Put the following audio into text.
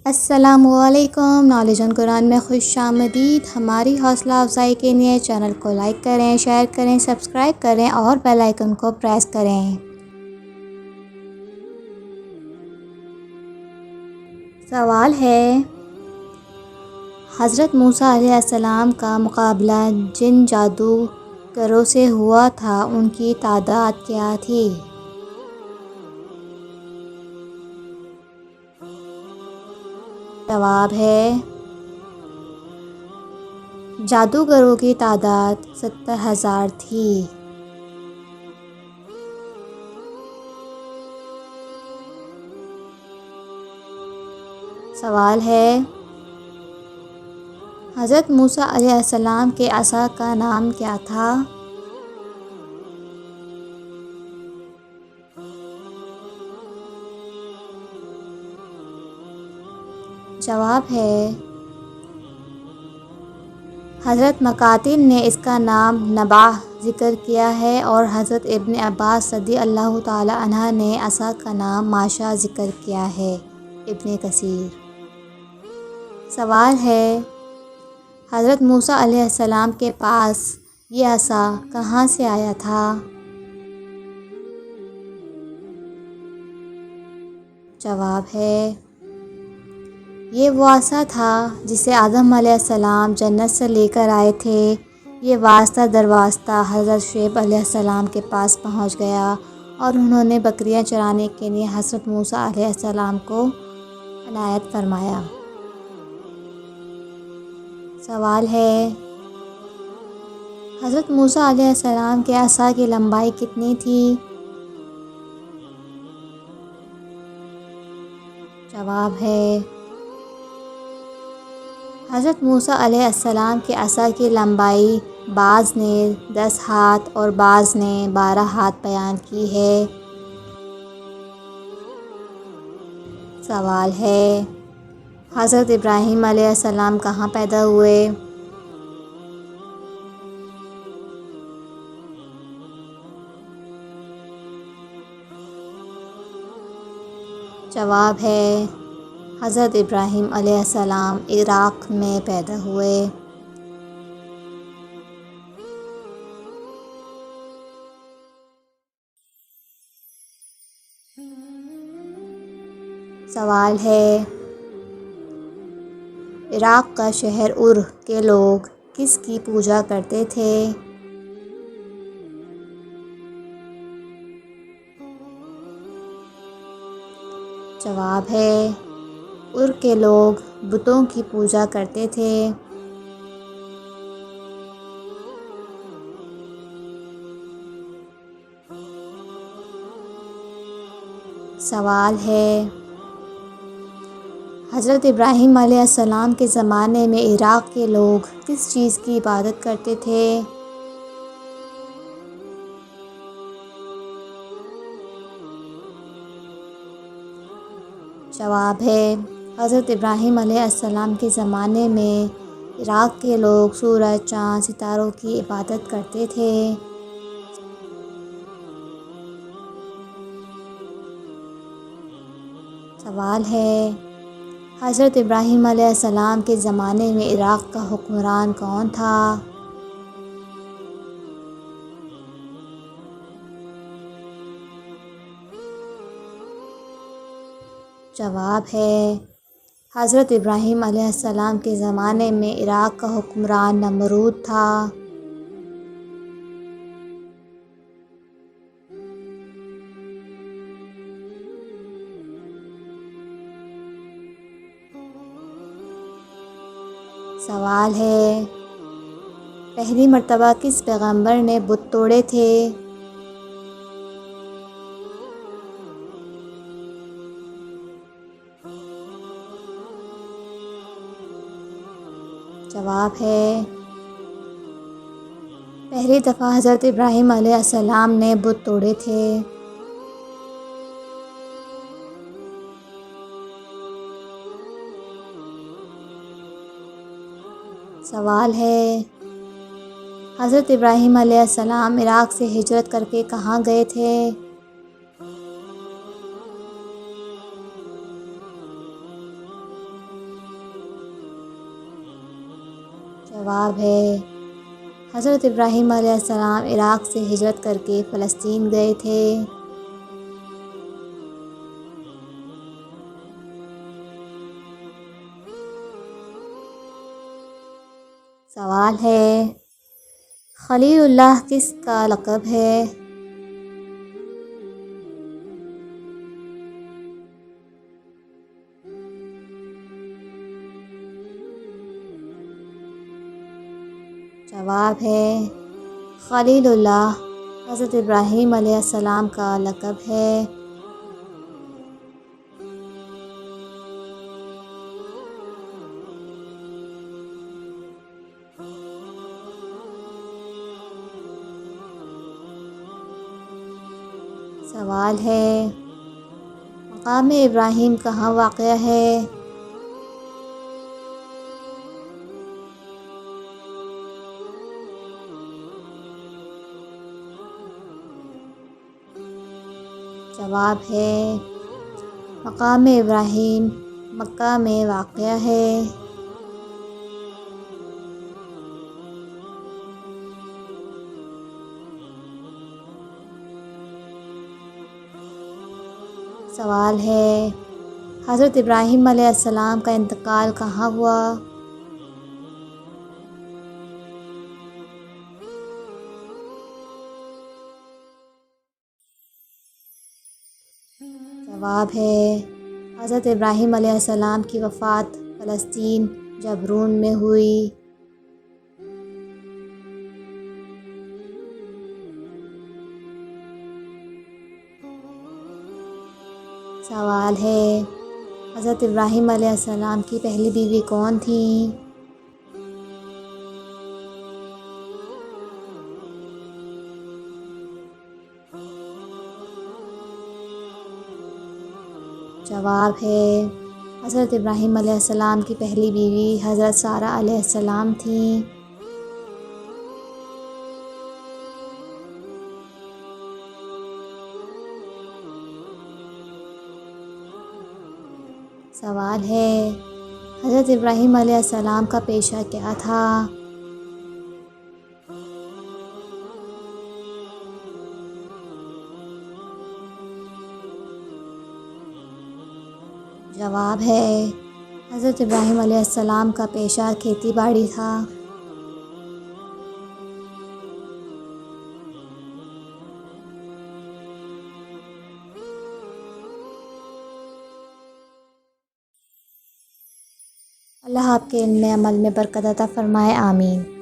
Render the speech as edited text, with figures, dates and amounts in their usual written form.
السلام علیکم۔ Knowledge on قرآن میں خوش آمدید۔ ہماری حوصلہ افزائی کے لیے چینل کو لائک کریں، شیئر کریں، سبسکرائب کریں اور بیل آئیکن کو پریس کریں۔ سوال ہے، حضرت موسیٰ علیہ السلام کا مقابلہ جن جادوگروں سے ہوا تھا، ان کی تعداد کیا تھی؟ جواب ہے، جادوگروں کی تعداد 70,000 تھی۔ سوال ہے، حضرت موسیٰ علیہ السلام کے عصا کا نام کیا تھا؟ جواب ہے، حضرت مقاتل نے اس کا نام نباہ ذکر کیا ہے اور حضرت ابن عباس رضی اللہ تعالی عنہ نے عصا کا نام ماشا ذکر کیا ہے۔ ابن کثیر۔ سوال ہے، حضرت موسیٰ علیہ السلام کے پاس یہ عصا کہاں سے آیا تھا؟ جواب ہے، یہ وہ عصا تھا جسے آدم علیہ السلام جنت سے لے کر آئے تھے۔ یہ واسطہ در واسطہ حضرت شعیب علیہ السلام کے پاس پہنچ گیا اور انہوں نے بکریاں چرانے کے لیے حضرت موسیٰ علیہ السلام کو عنایت فرمایا۔ سوال ہے، حضرت موسیٰ علیہ السلام کے عصا کی لمبائی کتنی تھی؟ جواب ہے، حضرت موسیٰ علیہ السلام کے عصا کی لمبائی بعض نے 10 ہاتھ اور بعض نے 12 ہاتھ بیان کی ہے۔ سوال ہے، حضرت ابراہیم علیہ السلام کہاں پیدا ہوئے؟ جواب ہے، حضرت ابراہیم علیہ السلام عراق میں پیدا ہوئے۔ سوال ہے، عراق کا شہر عر کے لوگ کس کی پوجا کرتے تھے؟ جواب ہے، عر کے لوگ بتوں کی پوجا کرتے تھے۔ سوال ہے، حضرت ابراہیم علیہ السلام کے زمانے میں عراق کے لوگ کس چیز کی عبادت کرتے تھے؟ جواب ہے، حضرت ابراہیم علیہ السلام کے زمانے میں عراق کے لوگ سورج، چاند، ستاروں کی عبادت کرتے تھے۔ سوال ہے، حضرت ابراہیم علیہ السلام کے زمانے میں عراق کا حکمران کون تھا؟ جواب ہے، حضرت ابراہیم علیہ السلام کے زمانے میں عراق کا حکمران نمرود تھا۔ سوال ہے، پہلی مرتبہ کس پیغمبر نے بت توڑے تھے؟ جواب ہے، پہلی دفعہ حضرت ابراہیم علیہ السلام نے بت توڑے تھے۔ سوال ہے، حضرت ابراہیم علیہ السلام عراق سے ہجرت کر کے کہاں گئے تھے؟ جواب ہے حضرت ابراہیم علیہ السلام عراق سے ہجرت کر کے فلسطین گئے تھے۔ سوال ہے خلیل اللہ کس کا لقب ہے؟ جواب ہے خلیل اللہ حضرت ابراہیم علیہ السلام کا لقب ہے۔ سوال ہے مقام ابراہیم کہاں واقع ہے؟ جواب ہے مقام ابراہیم مکہ میں واقع ہے۔ سوال ہے حضرت ابراہیم علیہ السلام کا انتقال کہاں ہوا؟ جواب ہے حضرت ابراہیم علیہ السلام کی وفات فلسطین جبرون میں ہوئی۔ سوال ہے حضرت ابراہیم علیہ السلام کی پہلی بیوی کون تھیں؟ جواب ہے حضرت ابراہیم علیہ السلام کی پہلی بیوی حضرت سارہ علیہ السلام تھیں۔ سوال ہے حضرت ابراہیم علیہ السلام کا پیشہ کیا تھا؟ جواب ہے حضرت ابراہیم علیہ السلام کا پیشہ کھیتی باڑی تھا۔ اللہ آپ کے علم عمل میں برکت عطا فرمائے، آمین۔